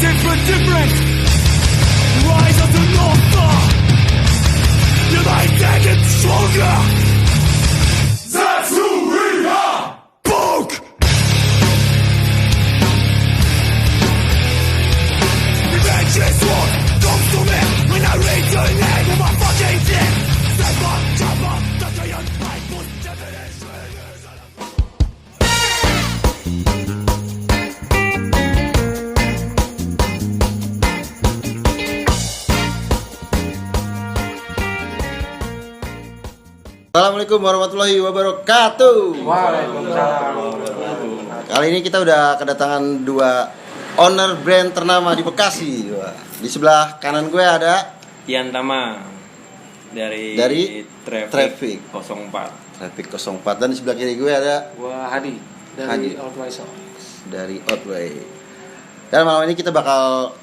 different. Rise of the North Star. United and stronger. That's who we are. Book. Revenge is what comes to me when I read the name of my fucking dick. Step up, jump up, the giant fight was definition. Assalamualaikum warahmatullahi wabarakatuh. Waalaikumsalam. Kali ini kita udah kedatangan dua owner brand ternama di Bekasi. Wah, di sebelah kanan gue ada Ian Tama dari Traffic 04. Traffic 04 dan di sebelah kiri gue ada Gua Hadi Hadi. dari Outway Shop. dari Outway. Dan malam ini kita bakal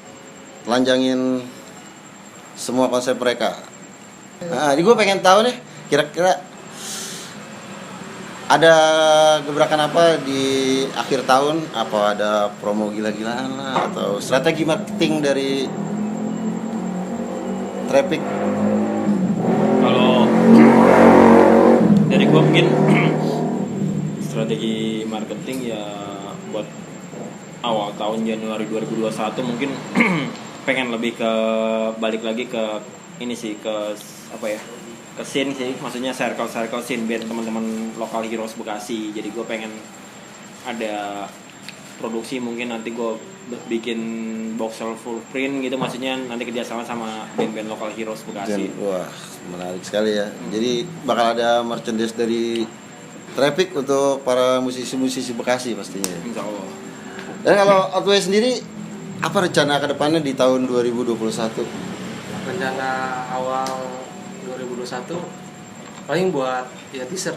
telanjangin semua konsep mereka. Nah, ini gue pengen tahu nih, kira-kira ada gebrakan apa di akhir tahun? Apa ada promo gila-gilaan lah, atau strategi marketing dari Traffic? Kalau dari gua mungkin strategi marketing ya buat awal tahun Januari 2021 mungkin pengen lebih ke balik lagi ke ini sih, ke apa ya, ke scene sih, maksudnya circle scene band teman-teman lokal Heroes Bekasi. Jadi gue pengen ada produksi, mungkin nanti gue bikin boxer full print gitu, maksudnya nanti kerjasama sama band-band lokal Heroes Bekasi. Wah, menarik sekali ya. Jadi bakal ada merchandise dari Traffic untuk para musisi-musisi Bekasi pastinya. Insya Allah. Dan kalau Outway sendiri, apa rencana ke depannya di tahun 2021? Rencana awal 2021 paling buat ya t-shirt.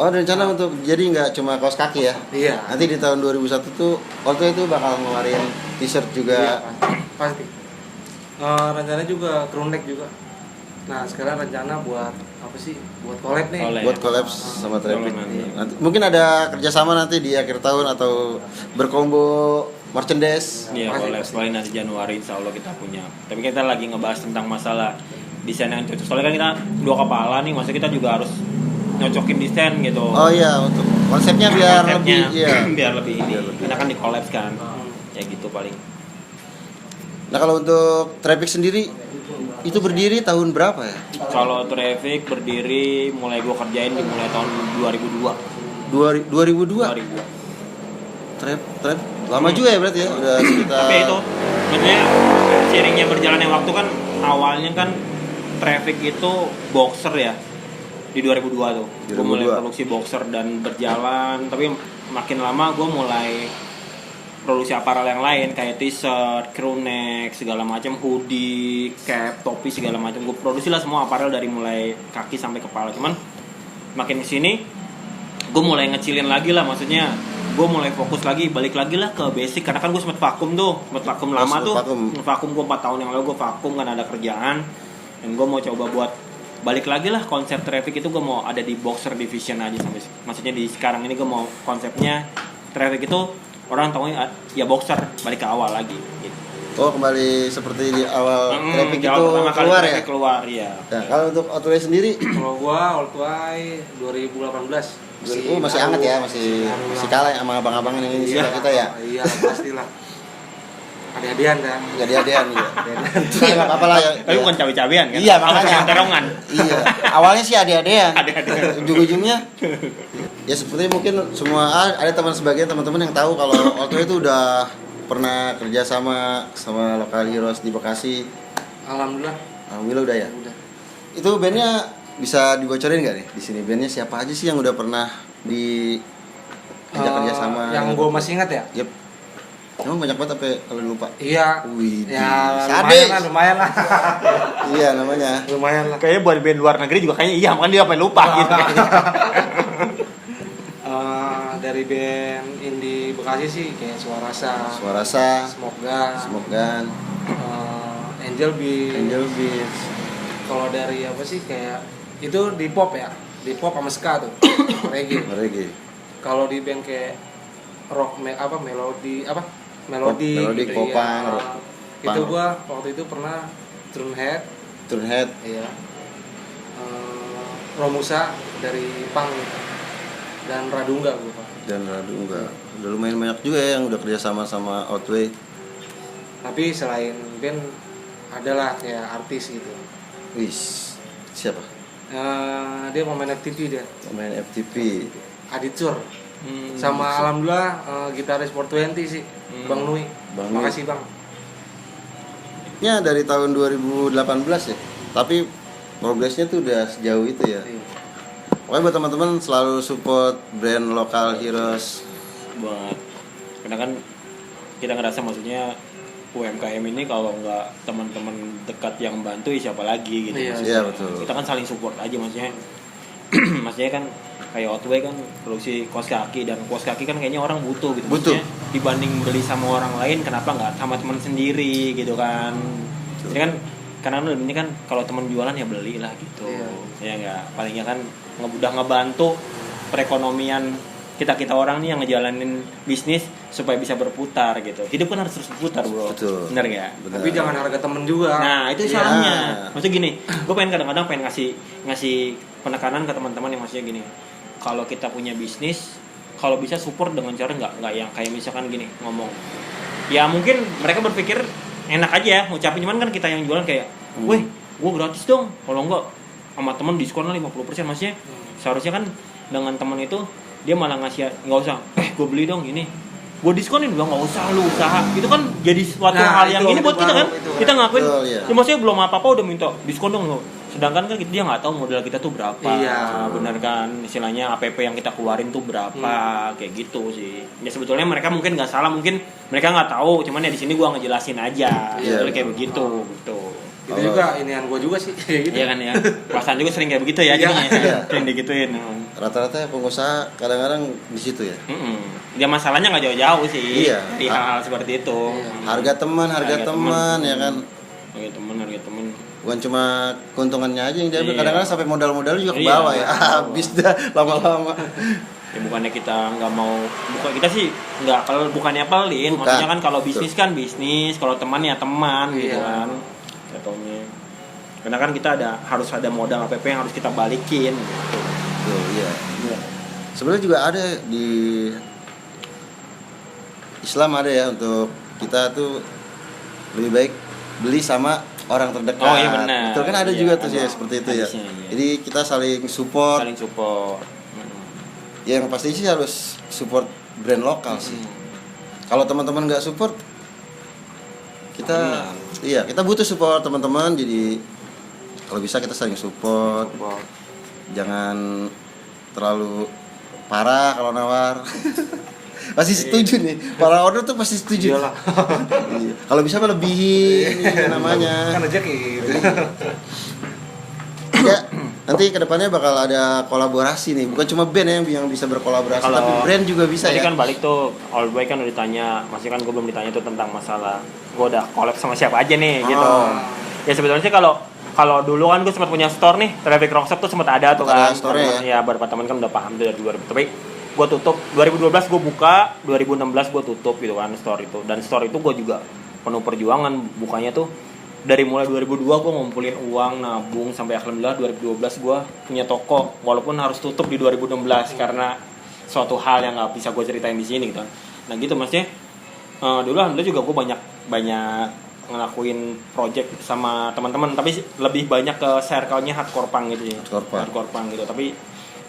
Oh, ada rencana untuk jadi nggak cuma kaos kaki ya? Iya. Nanti di tahun 2001 tuh Outway itu bakal ngeluarin t-shirt juga. Iya, pasti. Rencana juga crew neck juga. Nah, sekarang rencana buat apa sih? Buat collab nih. Buat collab sama Traffic. Nanti. Nanti mungkin ada kerjasama nanti di akhir tahun atau berkombo merchandise. Iya, Pasti, collab pasti. paling nanti Januari insya Allah kita punya. Tapi kita lagi ngebahas tentang masalah desain yang cocok. Soalnya kan kita dua kepala nih, maksudnya kita juga harus nyocokin desain gitu. Oh iya, untuk konsepnya biar Konsepnya, lebih iya. biar lebih ini. Biar lebih. Kita kan di collab kan. Ya gitu paling. Nah, kalau untuk Traffic sendiri itu berdiri tahun berapa ya? Kalau Traffic berdiri mulai gua kerjain di mulai tahun 2002. 2002. 2002. Trap lama juga ya berarti ya, udah sekitar. Tapi itu maksudnya seiringnya berjalannya waktu kan, awalnya kan Traffic itu boxer ya di 2002 tuh. Gue mulai 2002. produksi boxer dan berjalan, tapi makin lama gue mulai produksi aparel yang lain kayak t-shirt, crew neck, segala macam, hoodie, cap, topi segala macam. Gue produksi lah semua aparel dari mulai kaki sampai kepala. Cuman makin kesini gue mulai ngecilin lagi lah, maksudnya gue mulai fokus lagi, balik lagi lah ke basic. Karena kan gue sempet vakum lama tuh. Vakum gue 4 tahun yang lalu gue vakum kan, ada kerjaan. Dan gue mau coba buat balik lagi lah konsep Traffic itu, gue mau ada di boxer division aja sampai. Maksudnya di sekarang ini gue mau konsepnya Traffic itu orang tahunya ya boxer, balik ke awal lagi gitu. Oh, kembali seperti di awal Traffic Di itu awal pertama kali keluar ya? Traffic keluar, iya. Nah, kalau untuk Outway sendiri Kalau gua Outway 2018 masih hangat ya, masih kalah sama abang-abangan yang ini iya, sudah kita ya. Iya, pastilah. Ada-adian kan. Jadi-jadian gitu. Iya, enggak apa-apa lah ya. Tapi bukan cabai-cabean kan? Iya, makanya. Terongan. Iya, awalnya sih ade-adean. Ade-adean. Ujung-ujungnya ya seperti mungkin semua ada sebagian teman-teman yang tahu kalau Outway itu udah pernah kerja sama lokal Heroes di Bekasi. Alhamdulillah. Alhamdulillah udah ya. Udah. Itu bandnya bisa dibocorin nggak nih di sini? Bandnya siapa aja sih yang udah pernah di kerja sama? Yang gua masih ingat ya? Yep. Emang banyak banget apa kalau lupa? Iya. Wih, Ya, sadis. lumayan lah. Iya namanya. Lumayan lah. Kayaknya buat band luar negeri juga kayaknya iya, makanya dia apa lupa gitu. Dari band indie Bekasi sih kayak Suarasa, Smoke Gun, Angel Beats. Angel Beats. Kalau dari apa sih kayak itu di pop ya, di pop sama ska tuh, reggae. Reggae. Kalau di band kayak rock melodi apa Melodi gitu, Popang, iya. punk. Itu gua waktu itu pernah Drumhead, Turnhead. iya. Romusa dari Pang dan Radungga gua, Pak. Dan Radu enggak. Udah lumayan banyak juga ya yang udah kerja sama Outway. Tapi selain band adalah kayak artis gitu. Wis, siapa? Dia pemain FTP dia, Pemain FTP. Adicur. Sama alhamdulillah gitaris 420 sih, Bang Nui. Bang Nui. Makasih Bang. Ya dari tahun 2018 ya. Tapi progresnya tuh udah sejauh itu ya. Iya. Pokoknya buat teman-teman selalu support brand lokal heroes. Buat karena kan kita ngerasa maksudnya UMKM ini kalau nggak teman-teman dekat yang bantu ya siapa lagi gitu. Iya. Maksudnya. Iya, betul. Kita kan saling support aja maksudnya. Maksudnya kan kayak Outway kan produksi kaos kaki, dan kaos kaki kan kayaknya orang butuh gitu. Butuh. Maksudnya dibanding beli sama orang lain kenapa nggak sama teman sendiri gitu kan. Ini kan karena ini kan kalau teman jualan ya beli lah gitu. Iya. Ya nggak, palingnya kan udah ngebantu perekonomian kita orang nih yang ngejalanin bisnis supaya bisa berputar gitu. Hidup kan harus terus berputar, bro. Betul. Bener nggak? Benar. Tapi jangan harga temen juga. Nah itu Iya. salahnya. Maksudnya gini, gue kadang-kadang pengen ngasih penekanan ke teman-teman yang maksudnya gini. Kalau kita punya bisnis, kalau bisa support dengan cara nggak yang kayak misalkan gini ngomong. Ya mungkin mereka berpikir enak aja ya ngucapin, cuman kan kita yang jualan kayak, weh, gue gratis dong. Kalau enggak sama teman diskon 50%, maksudnya seharusnya kan dengan teman itu dia malah ngasih, nggak usah, gue beli dong ini, gue diskonin, udah nggak usah lu usaha. Itu kan jadi suatu Nah, hal yang itu ini buat kita baru, kan, itu kita ngakuin. Betul, iya. Ya maksudnya belum apa-apa udah minta diskon dong lo. Sedangkan kan dia nggak tahu modal kita tuh berapa. Iya. Bener kan, istilahnya APP yang kita keluarin tuh berapa, kayak gitu sih. Ya sebetulnya mereka mungkin nggak salah, mungkin mereka nggak tahu, cuman ya di sini gua ngejelasin aja. Iya, Sebetulnya kayak betul. begitu, gitu. Itu juga inian gua juga sih kayak gitu. Iya kan ya. Perasaan juga sering kayak begitu ya, Iya. jadinya. Iya. Sering digituin. Rata-rata pengusaha kadang-kadang di situ ya. Dia masalahnya nggak jauh-jauh sih. Iya. Di hal-hal seperti itu. Harga teman Harga teman ya kan. Harga teman. Bukan cuma keuntungannya aja yang diambil, Iya. kadang-kadang sampai modal-modal juga ke Iya. bawah ya. Habis dah lama-lama. Ya bukannya kita nggak mau, kita sih nggak, kalau bukannya pelin, Bukan. maksudnya kan kalau bisnis kan bisnis, kalau teman ya teman gitu Iya. kan, jatuhnya. Karena kan kita harus ada modal APP yang harus kita balikin gitu. Tuh, iya. Sebenarnya juga ada di Islam ada ya, untuk kita tuh lebih baik beli sama orang terdekat. Oh, iya benar. Betul kan, ada Iya, juga tuh ada. ya seperti itu ya. Hadisnya, iya. Jadi kita saling support. Saling support. Yang pasti sih harus support brand lokal sih. Kalau teman-teman nggak support, kita Benar. iya, kita butuh support teman-teman. Jadi kalau bisa kita saling support. Jangan terlalu parah kalau nawar. Pasti setuju nih. Para order tuh pasti setuju. Iyalah. Iya. Kalau bisa mah lebihin ini namanya. Kan rezeki. Ya, nanti kedepannya bakal ada kolaborasi nih. Bukan cuma band ya yang bisa berkolaborasi, Kalau- tapi brand juga bisa Tadi ya. kan balik tuh, Outway kan udah ditanya, masih kan gue belum ditanya tuh tentang masalah gue udah collab sama siapa aja nih gitu. Oh. Ya sebetulnya sih kalau dulu kan gue sempat punya store nih, Traffic Rockshop tuh sempat ada tuh Ada kan. store-nya Ya beberapa teman kan udah paham tuh dari 2000. Tapi gue tutup 2012, gue buka 2016 gue tutup gitu kan store itu. Dan store itu gue juga penuh perjuangan bukanya tuh. Dari mulai 2002 gue ngumpulin uang, nabung, sampai alhamdulillah 2012 gue punya toko, walaupun harus tutup di 2016 karena suatu hal yang nggak bisa gue ceritain di sini gitu. Nah gitu maksudnya, dulu alhamdulillah juga gue banyak ngelakuin project sama teman-teman, tapi lebih banyak ke circle-nya hardcore punk gitu ya. Hardcore punk. Gitu. Tapi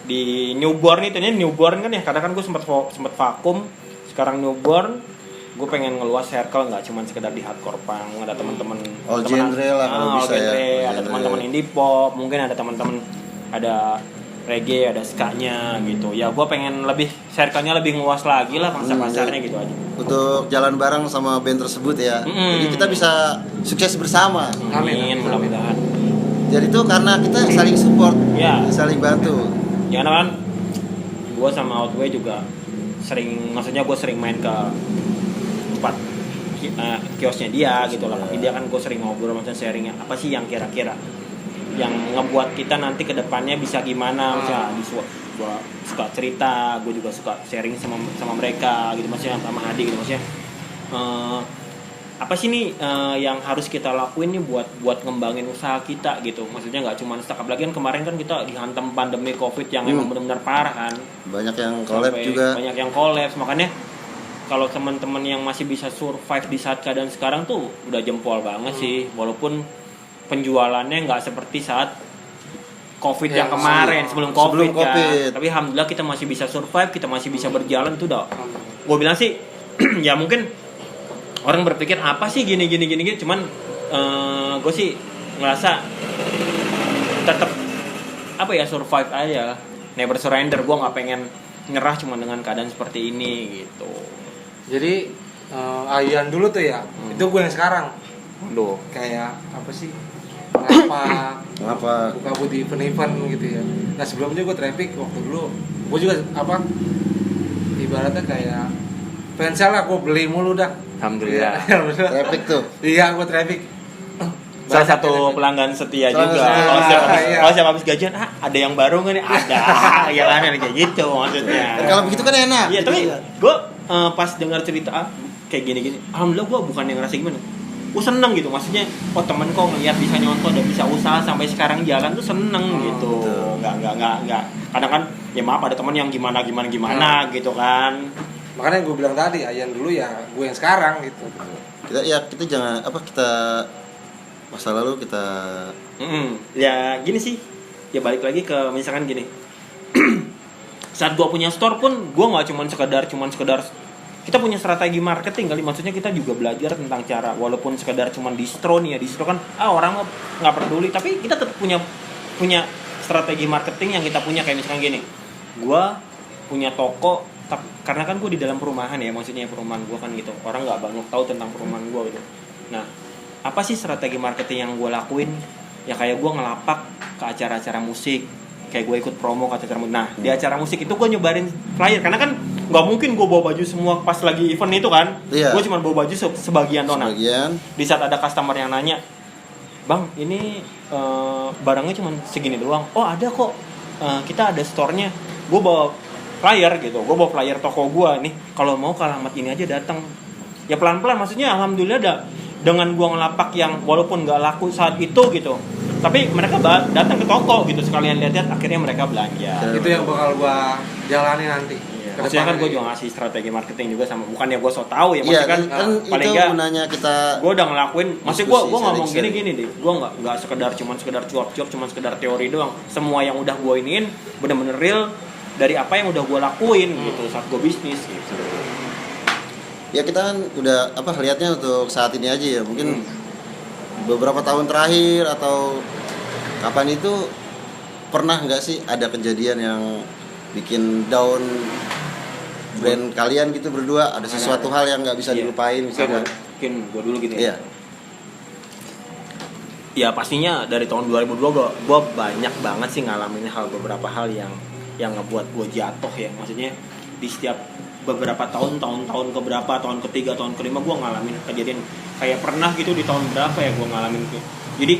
di newborn itu newborn kan ya, kadang kan gue sempat vakum. Sekarang newborn gue pengen ngeluas circle, nggak cuma sekedar di hardcore punk, ada teman-teman All genre lah kalau all bisa ya, genre, all ada genre. teman-teman indie pop, mungkin ada teman-teman ada reggae, ada ska-nya gitu ya. Gue pengen lebih circle-nya lebih luas lagi lah, pasar-pasarnya gitu aja. Untuk jalan bareng sama band tersebut ya. Mm-mm. Jadi kita bisa sukses bersama. Amin, mudah-mudahan. Jadi itu karena kita saling support, Ya. saling bantu. Ya kan gue sama Outway juga maksudnya gue sering main ke tempat kiosnya dia gitu lah. Tapi dia kan gue sering ngobrol, maksudnya sharing apa sih yang kira-kira yang ngebuat kita nanti ke depannya bisa gimana. Misalnya gue suka cerita, gue juga suka sharing sama mereka gitu, maksudnya sama Hadi gitu, maksudnya apa sih nih yang harus kita lakuin nih buat ngembangin usaha kita gitu. Maksudnya nggak cuma startup lagi kan, kemarin kan kita dihantam pandemi Covid yang emang benar-benar parah kan. Banyak yang collab Sampai juga. Banyak yang collab, makanya kalau teman-teman yang masih bisa survive di saat keadaan sekarang tuh udah jempol banget sih, walaupun penjualannya nggak seperti saat Covid yang kemarin, sebelum COVID kan. Tapi alhamdulillah kita masih bisa survive, kita masih bisa berjalan tuh udah. Gue bilang sih ya mungkin orang berpikir apa sih gini, cuman gue sih ngerasa tetap apa ya, survive aja, never surrender. Gue nggak pengen nyerah cuma dengan keadaan seperti ini gitu. Jadi Ayan dulu tuh ya, itu gue yang sekarang. Aduh. Kayak apa sih? Ngapa? Buka budi event gitu ya. Nah sebelumnya gue traffic waktu dulu. Gue juga apa? Ibaratnya kayak pensel lah, gue beli mulu dah. Alhamdulillah. Traffic tuh. Iya, gue traffic. Salah satu pelanggan setia juga. Kalau siapa habis gajian, ada yang baru nggak nih? Ada, ya kan kayak gitu maksudnya. Kalau begitu kan enak. Iya, tapi gue pas dengar cerita kayak gini, alhamdulillah gue bukan yang ngerasa gimana. Gue seneng gitu, maksudnya temen kok ngeliat bisa nyontoh dan bisa usaha sampai sekarang jalan tuh seneng gitu. Nggak. Kadang kan ya maaf ada teman yang gimana gitu kan. Makanya gue bilang tadi, Ayan dulu ya gue yang sekarang gitu. Kita jangan kita masa lalu kita ya gini sih, ya balik lagi ke misalkan gini. Saat gue punya store pun gue nggak cuman sekedar kita punya strategi marketing kali, maksudnya kita juga belajar tentang cara, walaupun sekedar cuman distro nih ya, distro kan orang nggak peduli, tapi kita tetap punya strategi marketing yang kita punya. Kayak misalkan gini, gue punya toko karena kan gue di dalam perumahan ya, maksudnya perumahan gue kan gitu, orang nggak banyak tahu tentang perumahan gue gitu. Nah, apa sih strategi marketing yang gue lakuin? Ya kayak gue ngelapak ke acara-acara musik, kayak gue ikut promo ke acara musik. Nah, di acara musik itu gue nyebarin flyer, karena kan nggak mungkin gue bawa baju semua pas lagi event itu kan. Gue cuma bawa baju sebagian doang. Di saat ada customer yang nanya, bang ini barangnya cuma segini doang. Oh ada kok, kita ada store-nya. Gue bawa flyer gitu, gue bawa flyer toko gue nih, kalau mau ke alamat ini aja datang. Ya pelan-pelan, maksudnya alhamdulillah dengan gue ngelapak yang walaupun nggak laku saat itu gitu, tapi mereka datang ke toko gitu, sekalian lihat-lihat, akhirnya mereka belanja. Itu yang bakal gue jalani nanti. Maksudnya kan gue juga ngasih strategi marketing juga sama, bukannya gue so tau ya, maksudnya kan paling itu nggak gunanya kita. Gue udah ngelakuin, maksudnya gue ngomong gini deh, gue nggak sekedar cuap-cuap, cuma sekedar teori doang. Semua yang udah gue iniin bener-bener real dari apa yang udah gue lakuin gitu saat gue bisnis gitu. Ya kita kan udah lihatnya untuk saat ini aja ya, mungkin beberapa tahun terakhir atau kapan itu pernah nggak sih ada kejadian yang bikin down brand kalian gitu berdua, ada sesuatu hal yang nggak bisa dilupain misalnya? Mungkin gue dulu gini. Iya. Ya pastinya dari tahun 2002 gue banyak banget sih ngalamin beberapa hal yang ngebuat gue jatuh ya, maksudnya di setiap beberapa tahun keberapa, tahun ketiga, tahun kelima gue ngalamin kejadian kayak pernah gitu di tahun berapa ya gue ngalamin gitu. Jadi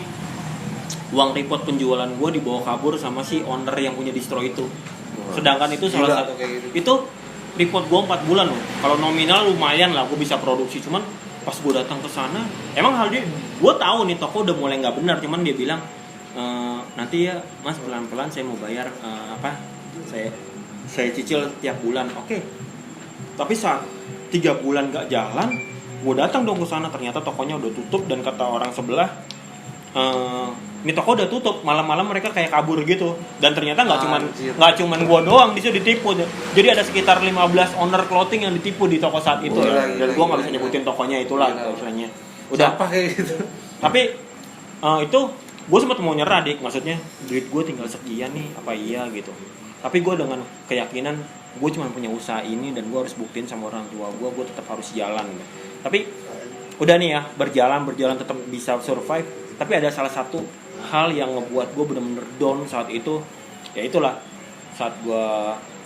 uang report penjualan gue dibawa kabur sama si owner yang punya distro itu. Sedangkan itu salah satu itu report gue 4 bulan loh. Kalau nominal lumayan lah gue bisa produksi, cuman pas gue datang ke sana emang hal dia, gue tahu nih toko udah mulai nggak benar, cuman dia bilang nanti ya mas pelan-pelan saya mau bayar saya cicil tiap bulan. Oke. Tapi saat 3 bulan gak jalan, gue datang dong ke sana, ternyata tokonya udah tutup dan kata orang sebelah, ini toko udah tutup, malam-malam mereka kayak kabur gitu. Dan ternyata nggak cuman gue doang di situ ditipu. Jadi ada sekitar 15 owner clothing yang ditipu di toko saat itu. Dan gue nggak bisa nyebutin tokonya itulah istilahnya. Udah pakai gitu. Tapi itu gue sempat mau nyerah dik, maksudnya duit gue tinggal sekian nih, apa iya gitu. Tapi gue dengan keyakinan gue cuma punya usaha ini dan gue harus buktiin sama orang tua gue tetap harus jalan gitu. Tapi udah nih ya, berjalan tetap bisa survive. Tapi ada salah satu hal yang ngebuat gue bener-bener down saat itu, ya itulah saat gue,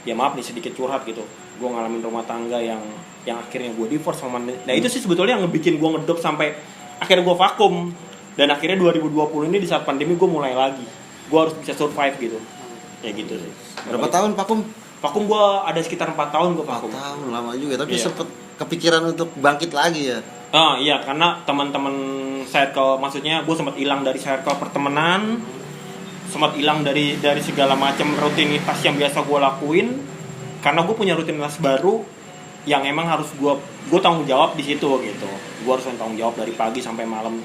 ya maaf nih sedikit curhat gitu, gue ngalamin rumah tangga yang akhirnya gue divorce sama. Nah itu sih sebetulnya yang ngebikin gue ngedrop sampai akhirnya gue vakum. Dan akhirnya 2020 ini di saat pandemi gue mulai lagi, gue harus bisa survive gitu. Ya gitu sih. Berapa tahun vakum? Vakum gue ada sekitar 4 tahun gue vakum. 4 tahun lama juga, tapi sempet kepikiran untuk bangkit lagi ya? Oh iya, karena teman-teman circle, maksudnya gue sempat hilang dari circle pertemanan, sempat hilang dari segala macam rutinitas yang biasa gue lakuin, karena gue punya rutinitas baru yang emang harus gue tanggung jawab di situ gitu. Gue harus tanggung jawab dari pagi sampai malam.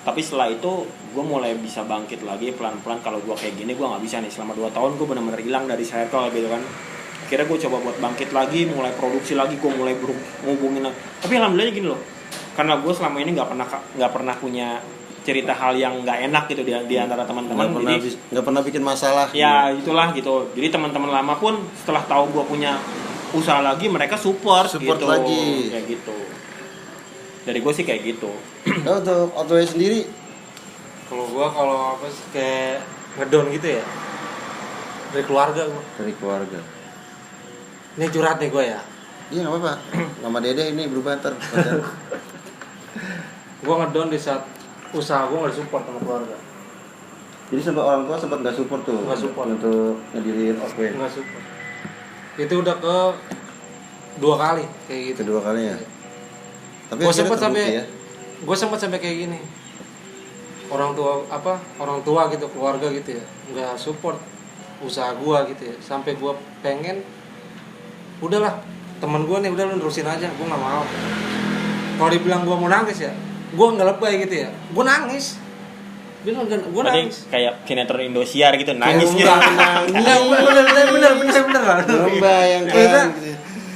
Tapi setelah itu gue mulai bisa bangkit lagi pelan-pelan. Kalau gue kayak gini gue nggak bisa nih, selama 2 tahun gue benar-benar hilang dari circle gitu kan. Akhirnya gue coba buat bangkit lagi, mulai produksi lagi, gue mulai ngubungin. Tapi alhamdulillah gini loh, karena gue selama ini nggak pernah punya cerita hal yang nggak enak gitu di antara teman-teman, jadi nggak pernah bikin masalah ya itulah gitu. Jadi teman-teman lama pun setelah tahu gue punya usaha lagi, mereka support gitu lagi kayak gitu. Dari gue sih kayak gitu. Nah, untuk Outway sendiri Kalau apa sih, kayak ngedon gitu ya, dari keluarga gue. dari keluarga. Ini curhat nih gue ya. Iya nggak apa-apa. Nama Dede ini berubah ntar. Gue ngedon di saat usaha gue nggak disupport sama keluarga. Jadi sempat orang tua sempat nggak support tuh. Nggak support. Untuk ngedirin Outway. Nggak support. Itu udah ke 2 kali kayak gitu. Kedua kalinya. Tapi Gue akhirnya sempat terbukti sampai ya. gue sempat sampai kayak gini. Orang tua gitu, keluarga gitu ya, nggak support usaha gue gitu ya. Sampai gue pengen, udahlah temen gue nih udah lu nerusin aja, gue nggak mau. Kalau dibilang gue mau nangis ya, gue nggak lebay gitu ya, gue nangis. Gue Berarti nangis. kayak sinetron Indosiar gitu, nangis gitu. Bener. Membayangkan.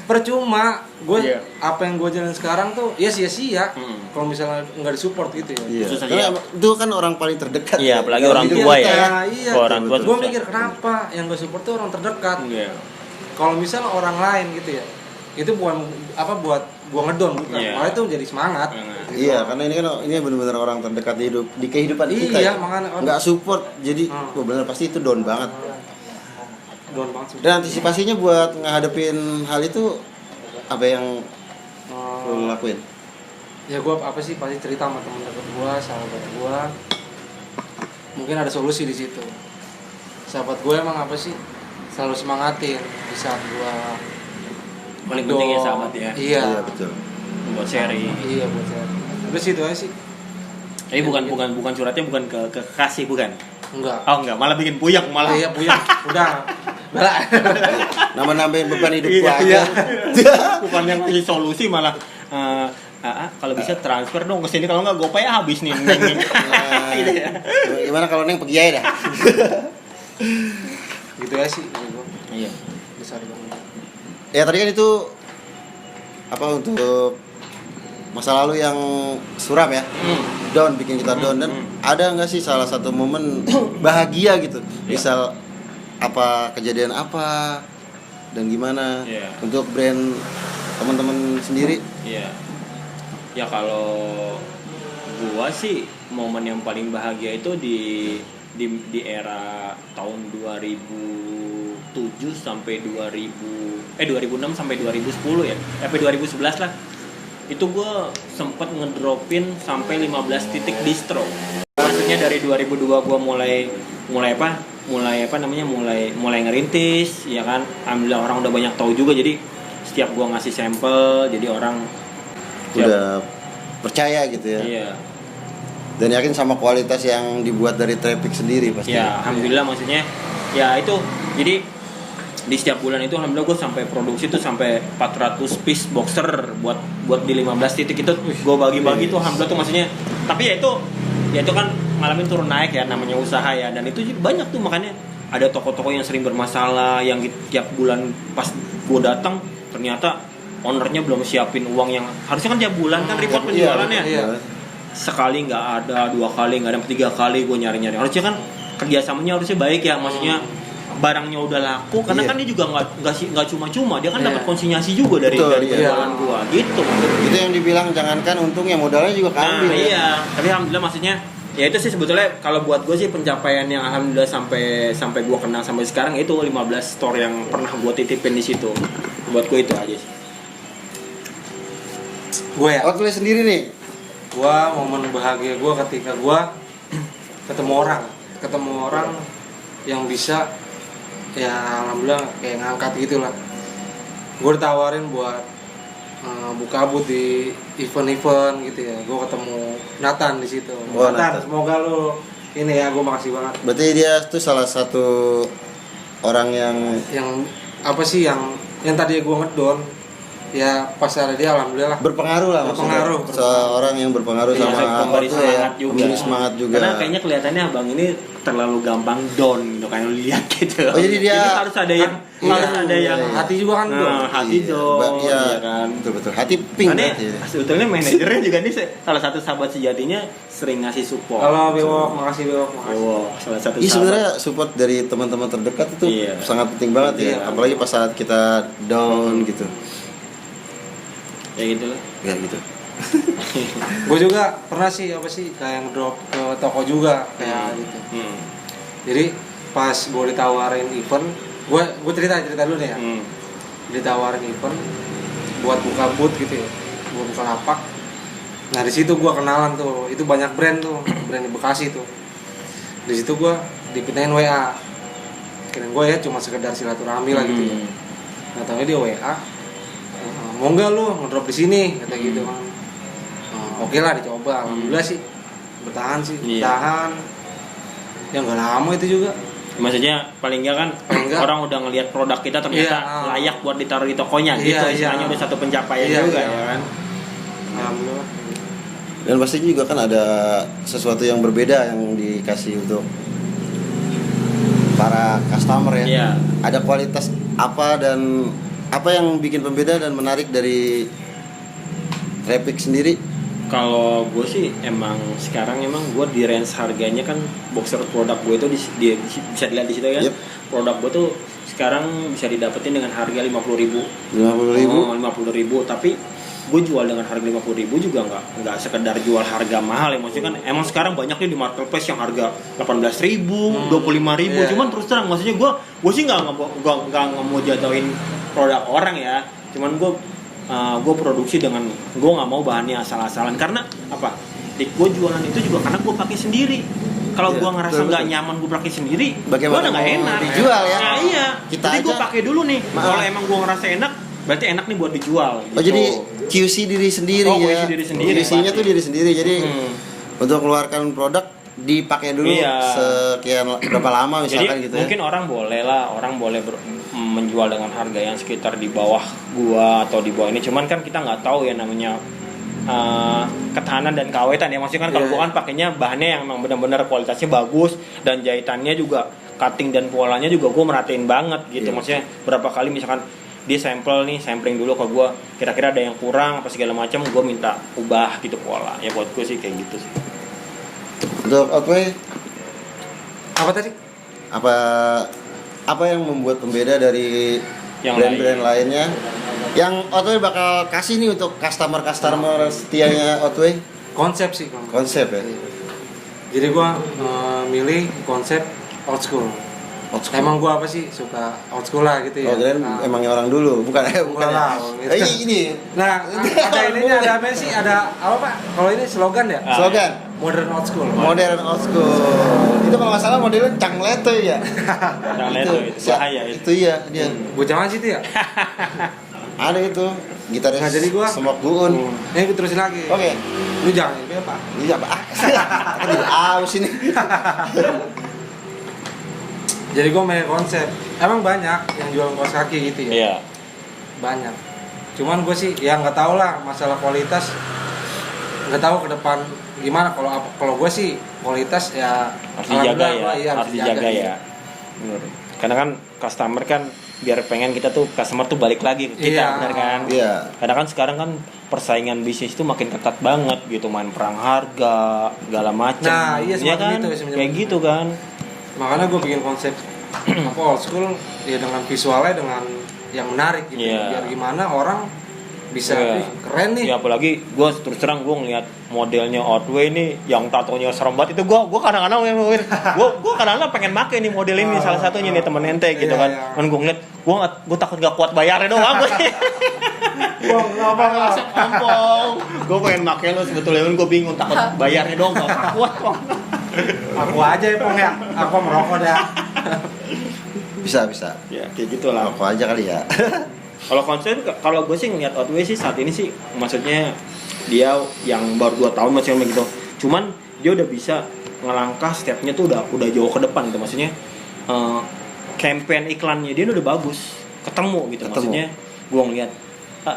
Percuma, gue Iya. apa yang gue jalan sekarang tuh ya sia-sia. Kalau misalnya nggak disupport gitu ya. Iya. Susah Karena ya. itu kan orang paling terdekat. Iya, apalagi Dalam orang hidup tua kita. ya. Iya. Kalau orang tua Gue susah. mikir kenapa yang gak support tuh orang terdekat. Iya. Kalau misalnya orang lain gitu ya, itu bukan apa buat gua ngedon bukan. Iya. Malah itu jadi semangat. Iya, karena ini kan benar-benar orang terdekat di kehidupan kita. Iya, ya. makanya orang- Nggak support, jadi Hmm. benar pasti itu down banget. Down banget sih. Dan antisipasinya buat ngadepin hal itu apa yang lo lakuin? Ya gua apa sih pasti cerita sama teman dekat gua, sahabat gua. Mungkin ada solusi di situ. Sahabat gua emang apa sih? Selalu semangatin di saat gua Paling ngedon. penting ya sahabat ya. Iya. Iya betul. Buat sharing. Iya buat saya. Terus itu aja sih. Tapi bukan suratnya bukan ke kekasih, bukan. Enggak. Oh enggak, malah bikin puyeng malah. Iya puyeng. Udah. Bala. Nama-namain beban hidup Iya, gua iya. aja. Bukan yang kasih solusi malah kalau bisa transfer dong ke sini, kalau enggak GoPay habis nih. Gitu ya. Gimana kalau Neng pergi aja dah? Gitu aja sih. Gua. Iya. Besar banget. Ya tadi kan itu apa untuk masa lalu yang suram ya, down, bikin kita down. Dan ada nggak sih salah satu momen bahagia gitu, misal apa kejadian apa dan gimana Iya. untuk brand teman-teman sendiri? Iya. Ya kalau gua sih momen yang paling bahagia itu di era tahun 2007 sampai 2006 sampai 2010 ya. Sampai 2011 lah. Itu gua sempet ngedropin sampai 15 titik distro. Maksudnya dari 2002 gua mulai ngerintis, ya kan. Alhamdulillah orang udah banyak tahu juga, jadi setiap gua ngasih sampel jadi orang Udah percaya gitu ya, iya. dan yakin sama kualitas yang dibuat dari Traffic sendiri pasti. Ya, alhamdulillah maksudnya ya itu. Jadi di setiap bulan itu alhamdulillah gue sampai produksi tuh sampai 400 piece boxer buat di 15 titik itu gue bagi-bagi tuh alhamdulillah tuh maksudnya. Tapi ya itu kan ngalamin turun naik ya, namanya usaha ya, dan itu banyak tuh, makanya ada toko-toko yang sering bermasalah yang tiap bulan pas gue datang ternyata ownernya belum siapin uang yang harusnya kan tiap bulan kan report penjualannya. Iya. Sekali Sekali nggak ada, 2 kali nggak ada, 3 kali gue nyari-nyari. Harusnya kan kerjasamanya harusnya baik ya, maksudnya barangnya udah laku, karena Iya. kan dia juga nggak cuma-cuma, dia kan dapat konsinyasi juga dari Betul, iya. penjualan gua gitu. Itu yang dibilang jangankan untungnya, modalnya juga Nah, keambil ya. iya, tapi alhamdulillah maksudnya ya itu sih sebetulnya kalau buat gue sih pencapaian yang alhamdulillah sampai gue kenal sampai sekarang itu 15 store yang pernah gue titipin di situ. Buat gue itu aja sih. Gue ya. Outlet sendiri nih. Gua momen bahagia gua ketika gua ketemu orang yang bisa ya alhamdulillah kayak ngangkat gitulah. Gue ditawarin buat buka but di event-event gitu ya. Gue ketemu Nathan di situ. Oh, Nathan, Nathan. semoga lu ini ya, gue makasih banget. Berarti dia tuh salah satu orang yang Yang apa sih yang tadi gue ngedon ya, pas ada dia alhamdulillah berpengaruh lah maksudnya. Berpengaruh. Seorang yang berpengaruh Iya, sama pemberi Otwe semangat juga. Pemberi semangat juga. Karena kayaknya kelihatannya abang ini terlalu gampang down gitu kan, lu lihat gitu. Oh, jadi dia harus ada yang harus ada yang iya. hati juga kan gue. hati down, Iya, ya kan. betul. Hati pink Karena berarti. sebetulnya manajernya juga nih salah satu sahabat sejatinya, sering ngasih support. Halo Bewok, makasih Bewok, makasih. Oh, salah satu Iya, sahabat. sebenarnya support dari teman-teman terdekat itu Iya. sangat penting banget ya, Iya. apalagi pas saat kita down gitu. Ya gitu lah. Ya gitu. Gue juga pernah sih apa sih kayak ngedrop ke toko juga kayak gitu. Jadi pas gue ditawarin event, gue cerita dulu nih ya. Ditawarin event buat buka booth gitu ya, buat buka lapak. Nah di situ gue kenalan tuh, itu banyak brand tuh, brand di Bekasi tuh. Di situ gue dipindahin WA. Kirain gue ya cuma sekedar silaturahmi lah gitu ya. Nah tahu dia WA, mau nggak lu ngedrop di sini kata gitu kan. Oke lah dicoba, alhamdulillah sih bertahan sih, Iya. bertahan. Ya nggak lama itu juga. Maksudnya paling enggak kan Paling enggak. orang udah ngelihat produk kita ternyata Iya. layak buat ditaruh di tokonya Iya, gitu. iya. Istilahnya udah satu pencapaian Iya, juga iya. ya kan. Alhamdulillah. Dan pastinya juga kan ada sesuatu yang berbeda yang dikasih untuk para customer ya. Iya. Ada kualitas apa dan apa yang bikin pembeda dan menarik dari Repik sendiri? Kalau gue sih emang sekarang emang gue di range harganya kan boxer produk gue itu bisa dilihat di situ kan. Yep. Produk gue tuh sekarang bisa didapetin dengan harga 50.000. 50.000. Tapi gue jual dengan harga 50.000 juga nggak sekedar jual harga mahal ya, maksudnya kan emang sekarang banyak nih di marketplace yang harga 18.000, 25.000. Iya. Cuman terus terang maksudnya gue sih nggak mau jatuhin produk orang ya, cuman gue produksi dengan gue nggak mau bahannya asal-asalan. Karena apa, gue jualan itu juga karena gue pakai sendiri. Kalau Iya, gue ngerasa betul, nggak betul. nyaman gue pakai sendiri, gue Bagaimana udah nggak mau enak dijual ya? Nah, iya, Kita jadi gue aja- pakai dulu nih. Maaf. Kalau emang gue ngerasa enak, berarti enak nih buat dijual. Oh jadi QC diri sendiri Oh, ya. QC diri sendiri, QC-nya tuh pasti. diri sendiri. Jadi untuk keluarkan produk dipakai dulu Iya. sekian berapa lama Jadi misalkan gitu ya. mungkin orang boleh menjual dengan harga yang sekitar di bawah gua atau di bawah ini. Cuman kan kita nggak tahu ya namanya ketahanan dan keawetan ya. Maksudnya kan kalau Iya. gua kan pakainya bahannya yang memang benar-benar kualitasnya bagus dan jahitannya juga cutting dan polanya juga gua merhatiin banget gitu. Iya. Maksudnya berapa kali misalkan dia sampling dulu ke gua, kira-kira ada yang kurang apa segala macam, gua minta ubah gitu pola. Ya buat gua sih kayak gitu sih. Untuk Outway Apa tadi? apa yang membuat pembeda dari Yang brand-brand lainnya yang Outway bakal kasih nih untuk customer setianya Outway? Konsep sih. Konsep ya. Jadi gua milih konsep old school. Old school. Emang gua apa sih suka old school lah gitu ya. Oh, kirain Nah, emangnya orang dulu, bukan Enggak lah, ya. Ini Nah, ada ininya, ada apa sih? Ada apa Pak? Kalau ini slogan ya? slogan Modern old school. modern old school. Itu kalau nggak salah modelnya Cangleto ya. Yang lain tuh itu bahaya itu. Itu iya dia. Bocah mana sih itu ya? Ada itu gitaris Nah, jadi gua- Semok Buun. Ini terusin lagi. Oke. Lu jangan ini apa? Ini apa? Kan jadi aus ini. Jadi gue main konsep. Emang banyak yang jual kaos kaki gitu ya. Iya. Banyak. Cuman gue sih ya nggak tahu lah masalah kualitas. Nggak tahu ke depan gimana. Kalau gue sih kualitas ya Harus dijaga ya, alhamdulillah, iya, harus dijaga ya. Bener. Karena kan customer kan biar pengen kita tuh customer tuh balik lagi ke kita, Iya. benar kan? Iya. Karena kan sekarang kan persaingan bisnis itu makin ketat banget gitu, main perang harga, segala macam. Nah, iya, Iya semacam kan? itu, semacam Kayak itu. gitu kan. Makanya gue bikin konsep apa old school ya dengan visualnya dengan yang menarik gitu. Iya. Biar gimana orang bisa Iya. "Ih, keren nih. Ya apalagi gue terus terang gue ngeliat modelnya Outway nih yang tatonya serem banget itu gue kadang-kadang gue kadang-kadang pengen make nih model ini salah satunya nih temen ente gitu Iya, kan. iya. Dan gue ngeliat gue takut gak kuat bayarnya doang gue. Gue pengen make lo sebetulnya gue bingung takut bayarnya doang gak kuat kok. Aku aja ya Pong ya. Aku merokok dah. Bisa. Ya kayak gitulah. Aku aja kali ya. Kalau konsen, kalau gue sih ngeliat Otway sih saat ini sih, maksudnya dia yang baru 2 tahun masih begitu. Cuman dia udah bisa ngelangkah stepnya tuh udah jauh ke depan gitu. Maksudnya campaign iklannya dia udah bagus, ketemu gitu. Maksudnya gue ngeliat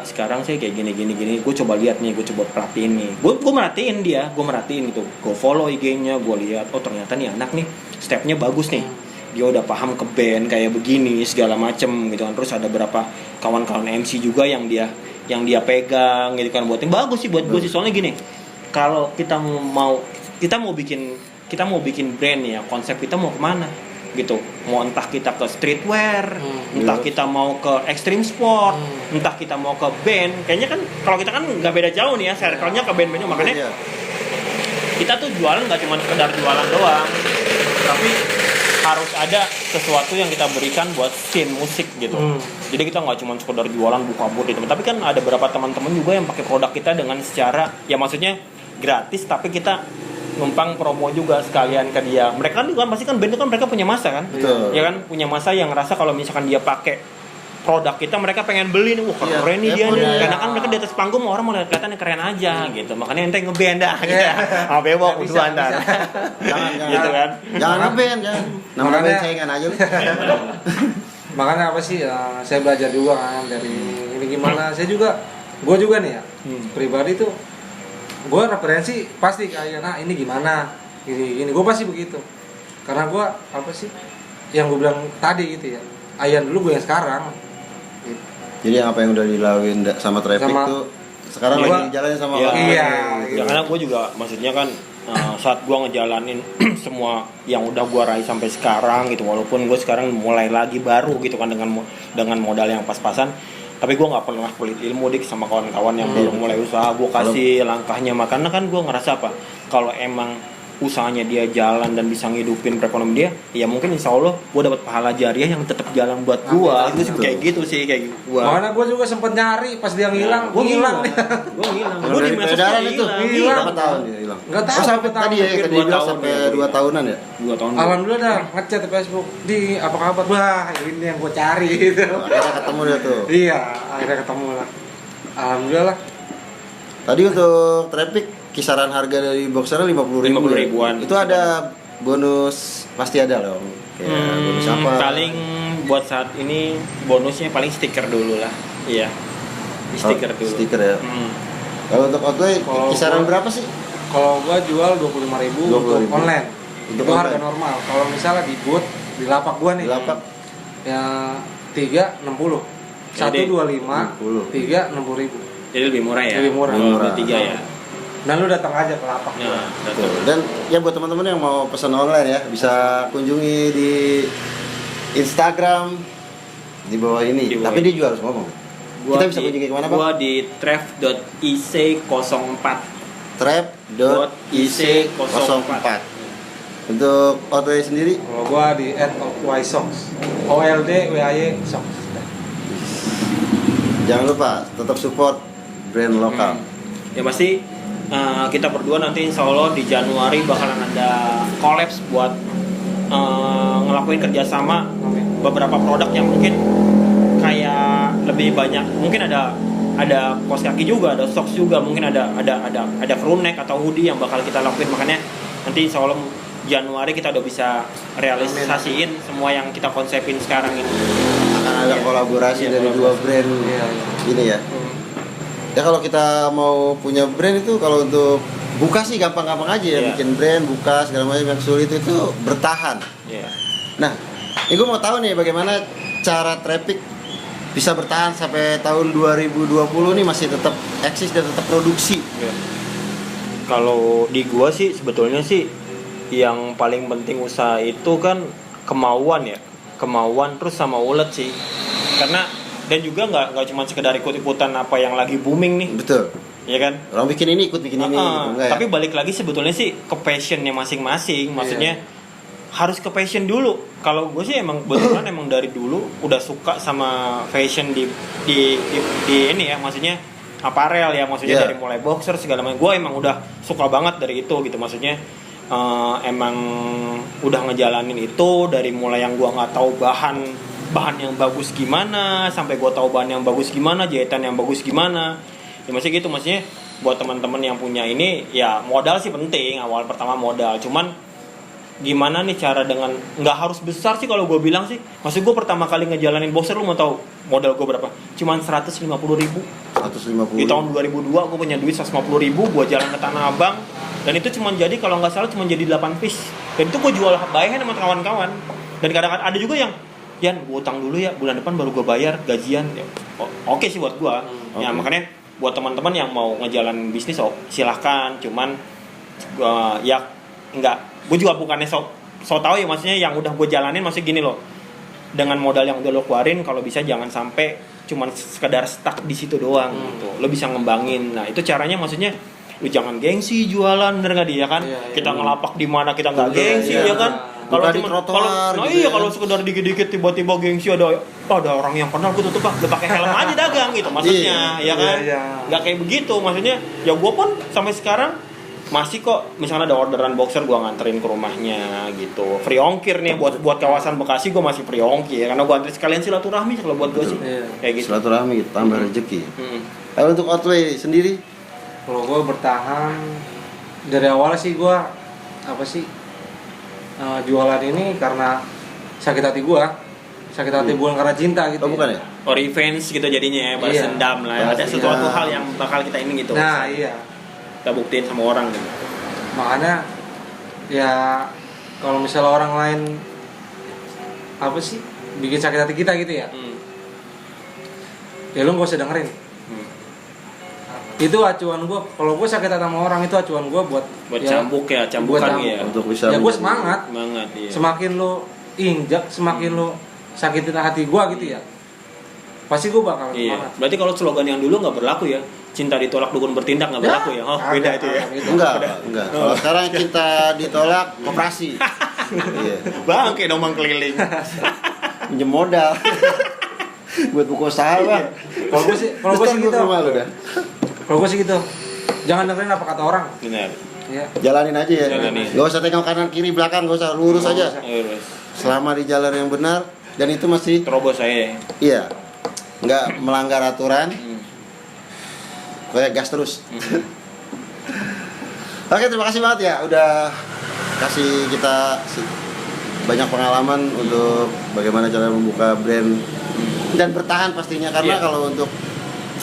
sekarang sih kayak gini, gue coba lihat nih, gue coba perhatiin nih, gue merhatiin gitu, gue follow IG-nya, gue lihat ternyata nih anak nih stepnya bagus nih, dia udah paham ke band kayak begini segala macem gitu kan. Terus ada berapa kawan-kawan MC juga yang dia pegang gitu kan, buatnya bagus sih buat gue sih. Soalnya gini, kalau kita mau bikin brand ya, konsep kita mau kemana gitu, mau entah kita ke streetwear, entah kita mau ke extreme sport, entah kita mau ke band, kayaknya kan kalau kita kan nggak beda jauh nih ya, circle-nya ke band-bandnya. Makanya kita tuh jualan nggak cuma sekedar jualan doang, tapi harus ada sesuatu yang kita berikan buat scene musik gitu. Jadi kita nggak cuma sekedar jualan buka booth gitu, tapi kan ada beberapa teman-teman juga yang pakai produk kita dengan secara ya maksudnya gratis, tapi kita numpang promo juga sekalian ke dia. Mereka kan pasti kan band itu kan mereka punya masa kan, ya kan, punya masa yang ngerasa kalau misalkan dia pakai produk kita mereka pengen beli nih, wah keren nih dia nih, karena kan mereka di atas panggung orang mau lihat kelihatan keren aja gitu, makanya ente ngeband dah gitu, apa bebok udah antar, Jangan gitu kan, jangan ngeband, jangan. Nama band saingan aja lu. Makanya apa sih saya belajar juga kan dari ini gimana. Gue juga nih ya pribadi tuh, gue referensi pasti kayak ini gimana gini gue pasti begitu, karena gue apa sih yang gue bilang tadi gitu ya, Ayan dulu gue yang sekarang gitu. Jadi apa yang udah dilakuin sama Traffic tuh sekarang lagi jalannya sama orang lain. Ya karena gue juga maksudnya kan saat gue ngejalanin semua yang udah gue raih sampai sekarang gitu, walaupun gue sekarang mulai lagi baru gitu kan dengan modal yang pas-pasan, tapi gue nggak pernah pelit ilmu dik sama kawan-kawan yang belum mulai usaha. Gue kasih langkahnya, makanya kan gue ngerasa apa, kalau emang usahanya dia jalan dan bisa ngidupin perekonomian dia, ya mungkin insya Allah gue dapat pahala jariah yang tetap jalan buat gue. Itu sih kayak gitu sih, kayak gue. Mana gue juga sempet nyari pas dia ngilang, gue ngilang nih. Gue di medsos itu hilang. berapa tahun dia hilang? Nggak tahu. Sampai tadi ya tadi bilang sampai 2 tahunan ya. 2 tahun. Alhamdulillah dah ngechat di Facebook, di apa kabar, wah ini yang gue cari gitu. Akhirnya ketemu dia tuh. Iya, akhirnya ketemu lah. Alhamdulillah. Tadi untuk Traffic kisaran harga dari boxernya 50 ribuan. Itu ada bonus, pasti ada loh. Kayak bonus apa? Paling buat saat ini bonusnya paling stiker dulu lah. Iya. Stiker dulu. Stiker ya. Kalau untuk Outway kisaran berapa sih? Kalau gua jual 25.000 untuk online. Untuk itu harga online. normal. Kalau misalnya di booth di lapak gua nih. Di lapak Ya 360. 125, 360.000. Jadi lebih murah ya. Lebih murah. Lebih 3 ya. Dan lu datang aja ke lapak. Nah, Betul. Dan ya buat teman-teman yang mau pesan online ya, bisa kunjungi di Instagram di bawah ini. Di bawah Tapi dia juga harus ngomong. Kita bisa kunjungi kemana, Bang? Gua di tref.ic04. trap.ic04. Untuk Outway sendiri Kalau gua di @oldwysocks. OLDWAY socks. jangan lupa tetap support brand lokal. Ya pasti kita berdua nanti insya Allah di Januari bakalan ada collabs buat ngelakuin kerjasama beberapa produk yang mungkin kayak lebih banyak, mungkin ada kaos kaki juga, ada socks juga, mungkin ada crew neck atau hoodie yang bakal kita lakuin. Makanya nanti insya Allah Januari kita udah bisa realisasiin semua yang kita konsepin sekarang ini. Akan ada kolaborasi dari dua brand ini ya. Ya kalau kita mau punya brand itu, kalau untuk buka sih gampang-gampang aja ya, bikin brand, buka segala macam. Yang sulit itu bertahan. Nah, ini gue mau tahu nih bagaimana cara Traffic bisa bertahan sampai tahun 2020 nih, masih tetap eksis dan tetap produksi. Kalau di gua sih sebetulnya sih yang paling penting usaha itu kan kemauan ya, kemauan terus sama ulet sih. Karena dan juga nggak cuma sekedar ikut-ikutan apa yang lagi booming nih. Betul. Ya kan? Orang bikin ini ikut bikin ini gitu, enggak ya? Tapi balik lagi sebetulnya sih ke passionnya masing-masing. Maksudnya harus ke passion dulu. Kalau gue sih emang betulan emang dari dulu udah suka sama fashion di ini ya, maksudnya aparel ya, maksudnya dari mulai boxer segala macam. Gue emang udah suka banget dari itu gitu, maksudnya emang udah ngejalanin itu dari mulai yang gue nggak tahu bahan bahan yang bagus gimana, sampai gue tahu bahan yang bagus gimana, jahitan yang bagus gimana. Ya masih gitu, maksudnya buat teman-teman yang punya ini ya modal sih penting, awal pertama modal. Cuman gimana nih cara dengan nggak harus besar sih kalau gue bilang sih. Maksud gue pertama kali ngejalanin boxer, lu mau tahu modal gue berapa? Cuman 150.000. 150. Di tahun 2002 gue punya duit 150.000, gue jalan ke Tanah Abang, dan itu cuma jadi kalau nggak salah cuma jadi 8 piece. Dan itu gue jual bayaran sama kawan-kawan. Dan kadang-kadang ada juga yang Yan, gue utang dulu ya, bulan depan baru gue bayar gajian. Ya, oke sih buat gue. Ya makanya buat teman-teman yang mau ngejalan bisnis, silahkan. Cuman ya enggak, gue juga bukannya so tahu ya, maksudnya yang udah gue jalanin masih gini loh. Dengan modal yang udah lo keluarin, kalau bisa jangan sampai cuman sekedar stuck di situ doang gitu. Lo bisa ngembangin. Nah, itu caranya maksudnya lu jangan gengsi jualan, bener nggak dia kan? Iya. Kita ngelapak di mana kita nggak gengsi ya kan? Kalau Bukan di trotoar nah gitu iya ya. kalau sekedar dikit-dikit tiba-tiba gengsi ada orang yang kenal, gue tutup udah pakai helm aja dagang gitu maksudnya, ya kan? Nggak kayak begitu, maksudnya ya gue pun sampai sekarang masih kok, misalnya ada orderan boxer gue nganterin ke rumahnya gitu, free ongkir nih buat kawasan Bekasi, gue masih free ongkir ya, karena gue anterin sekalian silaturahmi kalau buat gue sih, kayak gitu. Silaturahmi gitu, tambah rezeki. Kalau untuk Outway sendiri, Kalau gue bertahan dari awal sih, gue apa sih jualan ini karena sakit hati gue, bukan karena cinta gitu. oh bukan ya? Oh, revenge gitu jadinya ya, balas Iya. dendam lah ya. Ada Balas sesuatu dendam. hal yang bakal kita ini gitu. Nah iya, Kita buktiin sama orang gitu. makanya ya kalau misalnya orang lain apa sih bikin sakit hati kita gitu ya, ya lu gak usah dengerin. Itu acuan gue, kalau gue sakit hati sama orang itu acuan gue buat Cambuk ya, cambukan cambuk. ya. Untuk bisa Ya gue semangat. Semangat iya. Semakin lo injak, semakin lo sakitin hati gue gitu ya, pasti gue bakal Iya. semangat. Berarti kalau slogan yang dulu nggak berlaku ya. Cinta ditolak dukun bertindak nggak berlaku ya. Oh, beda itu ya. Enggak. Kalau sekarang kita ditolak, koperasi. Iya. Bang kayak domang keliling. Pinjem modal. Buat buku usaha, Bang. Kalau gue sih gitu. Kalau gue sih gitu. Jangan dengerin apa kata orang. Benar. Ya. Jalanin aja ya. Jalanin. Gak usah tengok kanan kiri belakang, gak usah, lurus aja. Terus Selama di jalan yang benar dan itu masih terobos saya. iya. Nggak melanggar aturan. Kayak gas terus. Oke, terima kasih banget ya udah kasih kita banyak pengalaman untuk bagaimana cara membuka brand dan bertahan pastinya, karena Iya. kalau untuk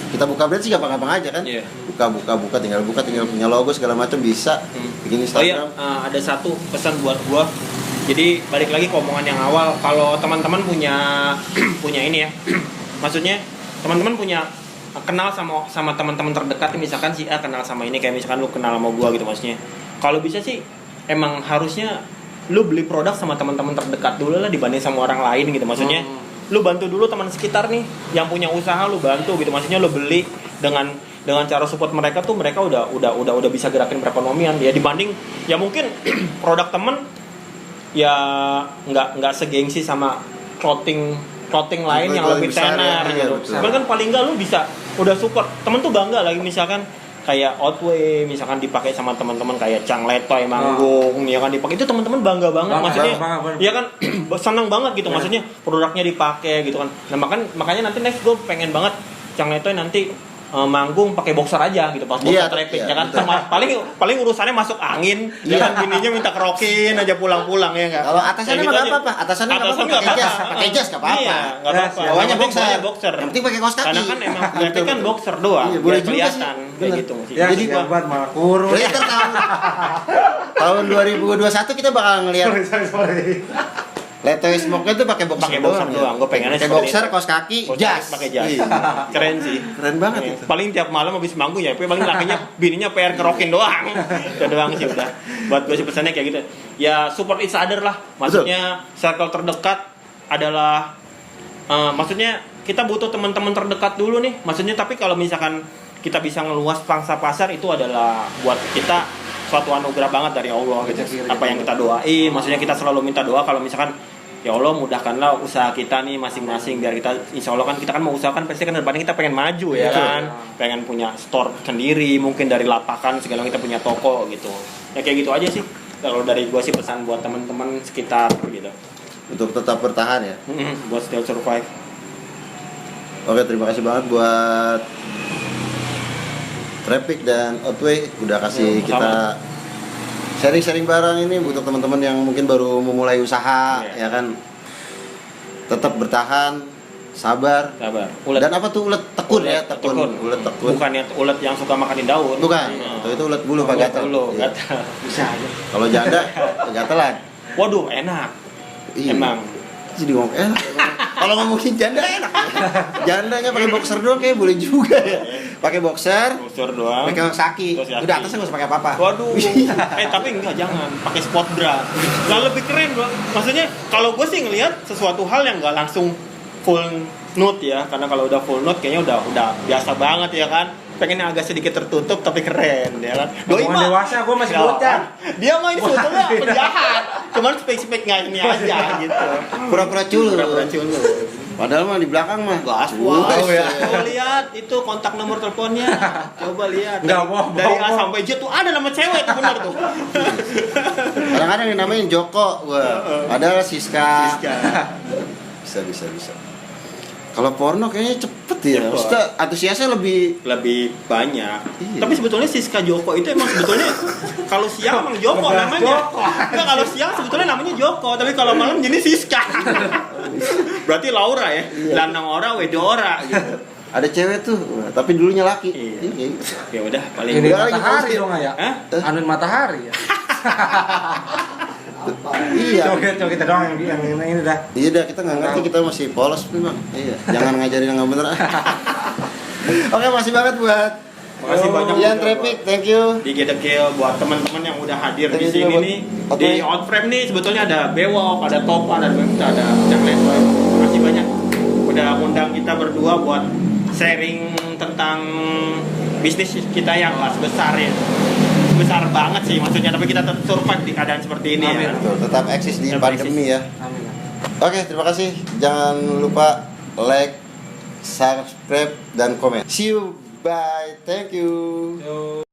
kita buka brand sih gampang-gampang aja kan. Iya. Buka tinggal punya logo segala macam bisa. Bikin Oh iya, Instagram. ada satu pesan buat gua. Jadi balik lagi ke omongan yang awal, kalau teman-teman punya punya ini ya. Maksudnya teman-teman punya kenal sama teman-teman terdekat, misalkan si A kenal sama ini, kayak misalkan lu kenal sama gua gitu maksudnya. Kalau bisa sih emang harusnya lu beli produk sama teman-teman terdekat dulu lah dibanding sama orang lain gitu maksudnya. Lu bantu dulu teman sekitar nih yang punya usaha, lu bantu gitu maksudnya, lu beli dengan cara support mereka tuh, mereka udah bisa gerakin perekonomian ya, dibanding ya mungkin produk temen ya nggak segengsi sama clothing lain yang lebih besar tenar ya, gitu. betul. Cuman kan paling nggak lu bisa udah support temen tuh bangga lagi, misalkan kayak Outway misalkan dipakai sama teman-teman kayak Chang Letoy manggung ya kan dipakai, itu teman-teman bangga banget maksudnya. Ya kan senang banget gitu maksudnya produknya dipakai gitu kan. Nah makanya nanti next gue pengen banget Chang Letoy nanti manggung pakai boxer aja gitu pas boxer traffic ya kan. Paling urusannya masuk angin ya kan, bininya minta kerokin aja pulang-pulang ya enggak. Kalau atasannya mah enggak apa-apa, atasannya enggak apa-apa, pakai jas enggak apa-apa. Iya, enggak apa-apa. Bawahnya boxer. Yang penting pakai kaos kaki. Karena kan emang traffic kan boxer doang. Iya, boleh biar juga kelihatan sih. kayak Bener. gitu sih. Ya, Jadi jadi buat malah kurus. Berarti ntar tahun 2021 kita bakal ngelihat Sorry. Letoy Smoke-nya tuh pakai boxer doang. Gue pengennya pakai seperti boxer, itu. kaos kaki, Kaos jas. kaki, pakai jas. Iya. Keren sih. Keren banget Iya. itu. Paling tiap malam habis manggung ya, paling lakinya bininya PR kerokin doang. Udah doang sih udah. Buat gue sih pesannya kayak gitu. Ya support each other lah. Maksudnya circle terdekat adalah maksudnya kita butuh teman-teman terdekat dulu nih. Maksudnya tapi kalau misalkan kita bisa ngeluas pangsa pasar, itu adalah buat kita suatu anugerah banget dari Allah gitu. Apa yang kita doain, maksudnya kita selalu minta doa kalau misalkan ya Allah mudahkanlah usaha kita nih masing-masing, biar kita insya Allah kan kita kan mau usahakan pasti kan depannya kita pengen maju ya kan, pengen punya store sendiri mungkin dari lapakan segala, kita punya toko gitu ya, kayak gitu aja sih kalau dari gua sih pesan buat teman-teman sekitar gitu. untuk tetap bertahan ya. Buat still survive. Oke, terima kasih banget buat Traffic dan Outway udah kasih kita sharing-sharing barang ini untuk teman-teman yang mungkin baru memulai usaha ya kan. Tetap bertahan, sabar. Ulet. Dan apa tuh ulet tekun ya, tekun. Ulet tekun. Bukannya ulet yang suka makan daun. Bukan. Itu ulet bulu Pak gatel. Iya. Bisa aja. Kalau janda gatelan. Waduh, enak. Iya. Emang. Jadi ngomong enak. Kalau ngomongin janda enak. Jandanya pakai boxer doang kayak boleh juga ya. Pakai boxer doang. pakai saki. Udah atasnya nggak usah pakai apa-apa. Waduh. Tapi enggak, jangan pakai sport bra. Lah lebih keren, Bang. Maksudnya kalau gue sih ngelihat sesuatu hal yang nggak langsung full nude ya, karena kalau udah full nude kayaknya udah biasa banget ya kan. Pengen agak sedikit tertutup tapi keren ya kan. Doi mah dewasa, gue masih bocah. Dia mah ini sebetulnya penjahat. Cuman spek-spek nggak ini aja gitu. Pura-pura culun. Pura-pura culun. Padahal mah di belakang mah Wow, ya. Coba lihat itu kontak nomor teleponnya. Coba lihat. Dari A sampai Z tuh ada nama cewek tuh, benar tuh. Kadang-kadang yang namanya Joko, padahal Siska. Bisa. Kalau porno kayaknya cepet ya. Maksudnya antusiasnya lebih banyak. Iya. Tapi sebetulnya Siska Joko itu emang sebetulnya kalau siang emang Joko namanya. Enggak, kalau siang sebetulnya namanya Joko, tapi kalau malam jadi Siska. Berarti Laura ya. Lanang ora wedo ora gitu. ada cewek tuh, tapi dulunya laki. Iya. Ya udah paling Ini Udah, matahari lagi dong ya. Hah? Anuin matahari ya. Iya. Coba kita doang yang ini dah. Iya dah, kita nggak ngerti, kita masih polos memang. Iya. Jangan ngajarin yang nggak bener. Oke, masih banget buat. Makasih banyak Ian juga Traffic, thank you. di Gedekil buat teman-teman yang udah hadir Thank di you sini juga nih. buat- Di Oke. Outframe nih sebetulnya ada Bewok, ada Topa, ada yang lain. Makasih banyak udah undang kita berdua buat sharing tentang bisnis kita yang nggak sebesar ya. Besar banget sih maksudnya, tapi kita tetap survive di keadaan seperti ini ya. Betul, tetap eksis di Tetap pandemi ya. Amin. Oke, terima kasih. Jangan lupa like, subscribe, dan komen. See you. Bye. Thank you. Yo.